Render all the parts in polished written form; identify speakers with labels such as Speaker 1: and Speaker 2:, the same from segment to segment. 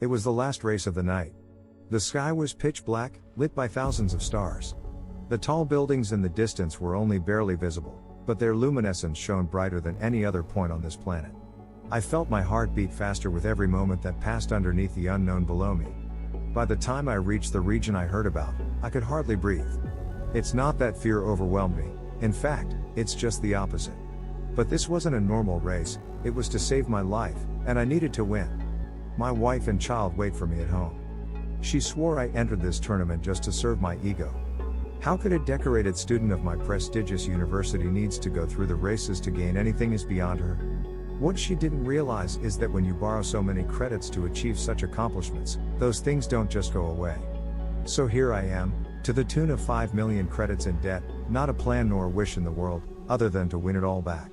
Speaker 1: It was the last race of the night. The sky was pitch black, lit by thousands of stars. The tall buildings in the distance were only barely visible, but their luminescence shone brighter than any other point on this planet. I felt my heart beat faster with every moment that passed underneath the unknown below me. By the time I reached the region I heard about, I could hardly breathe. It's not that fear overwhelmed me, in fact, it's just the opposite. But this wasn't a normal race, it was to save my life, and I needed to win. My wife and child wait for me at home. She swore I entered this tournament just to serve my ego. How could a decorated student of my prestigious university needs to go through the races to gain anything is beyond her. What she didn't realize is that when you borrow so many credits to achieve such accomplishments, those things don't just go away. So here I am, to the tune of 5 million credits in debt, not a plan nor a wish in the world, other than to win it all back.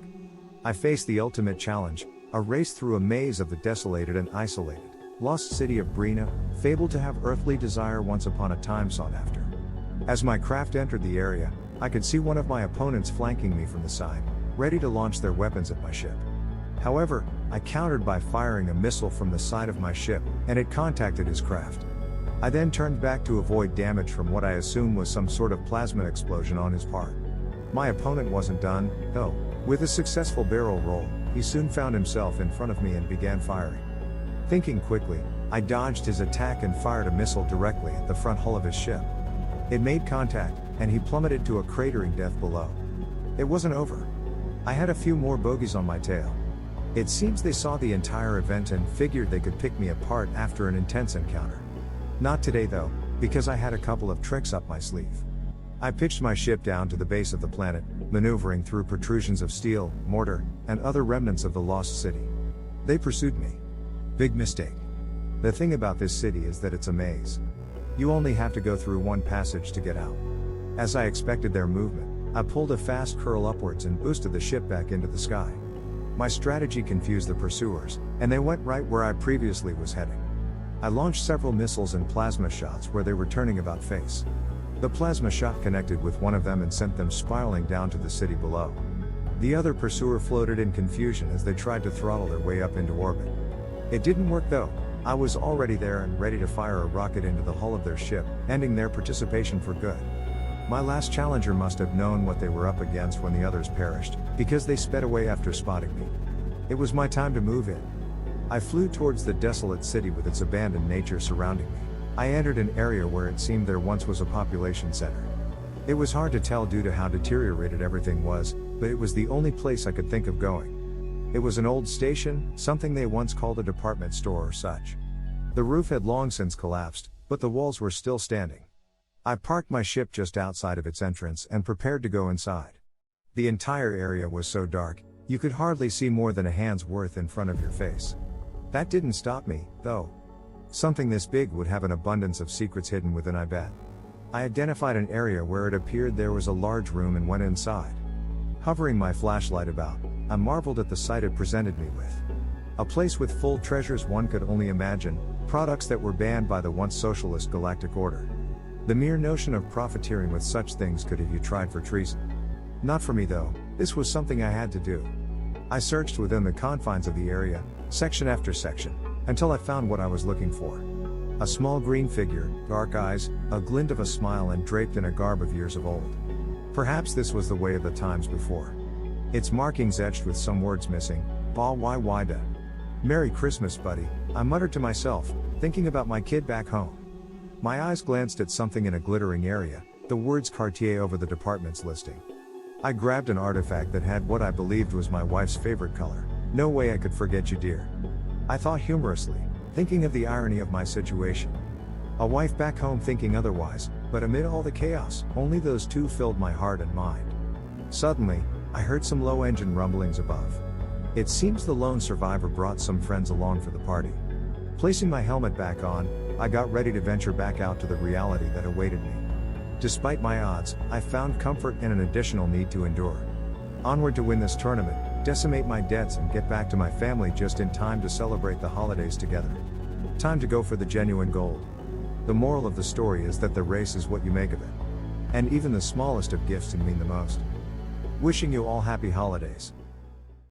Speaker 1: I faced the ultimate challenge, a race through a maze of the desolated and isolated, lost city of Brina, fabled to have earthly desire once upon a time sought after. As my craft entered the area, I could see one of my opponents flanking me from the side, ready to launch their weapons at my ship. However, I countered by firing a missile from the side of my ship, and it contacted his craft. I then turned back to avoid damage from what I assumed was some sort of plasma explosion on his part. My opponent wasn't done, though. With a successful barrel roll, he soon found himself in front of me and began firing. Thinking quickly, I dodged his attack and fired a missile directly at the front hull of his ship. It made contact, and he plummeted to a cratering death below. It wasn't over. I had a few more bogeys on my tail. It seems they saw the entire event and figured they could pick me apart after an intense encounter. Not today though, because I had a couple of tricks up my sleeve. I pitched my ship down to the base of the planet, maneuvering through protrusions of steel, mortar, and other remnants of the lost city. They pursued me. Big mistake. The thing about this city is that it's a maze. You only have to go through one passage to get out. As I expected their movement, I pulled a fast curl upwards and boosted the ship back into the sky. My strategy confused the pursuers, and they went right where I previously was heading. I launched several missiles and plasma shots where they were turning about face. The plasma shot connected with one of them and sent them spiraling down to the city below. The other pursuer floated in confusion as they tried to throttle their way up into orbit. It didn't work though. I was already there and ready to fire a rocket into the hull of their ship, ending their participation for good. My last challenger must have known what they were up against when the others perished, because they sped away after spotting me. It was my time to move in. I flew towards the desolate city with its abandoned nature surrounding me. I entered an area where it seemed there once was a population center. It was hard to tell due to how deteriorated everything was, but it was the only place I could think of going. It was an old station, something they once called a department store or such. The roof had long since collapsed, but the walls were still standing. I parked my ship just outside of its entrance and prepared to go inside. The entire area was so dark, you could hardly see more than a hand's worth in front of your face. That didn't stop me, though. Something this big would have an abundance of secrets hidden within, I bet. I identified an area where it appeared there was a large room and went inside. Hovering my flashlight about, I marveled at the sight it presented me with. A place with full treasures one could only imagine, products that were banned by the once socialist galactic order. The mere notion of profiteering with such things could have you tried for treason. Not for me though, this was something I had to do. I searched within the confines of the area, section after section, until I found what I was looking for. A small green figure, dark eyes, a glint of a smile and draped in a garb of years of old. Perhaps this was the way of the times before. Its markings etched with some words missing, Ba Wai Da. Merry Christmas, buddy, I muttered to myself, thinking about my kid back home. My eyes glanced at something in a glittering area, the words Cartier over the department's listing. I grabbed an artifact that had what I believed was my wife's favorite color. No way I could forget you, dear. I thought humorously, thinking of the irony of my situation. A wife back home thinking otherwise, but amid all the chaos, only those two filled my heart and mind. Suddenly, I heard some low engine rumblings above. It seems the lone survivor brought some friends along for the party. Placing my helmet back on, I got ready to venture back out to the reality that awaited me. Despite my odds, I found comfort in an additional need to endure. Onward to win this tournament, decimate my debts and get back to my family just in time to celebrate the holidays together. Time to go for the genuine gold. The moral of the story is that the race is what you make of it. And even the smallest of gifts can mean the most. Wishing you all happy holidays.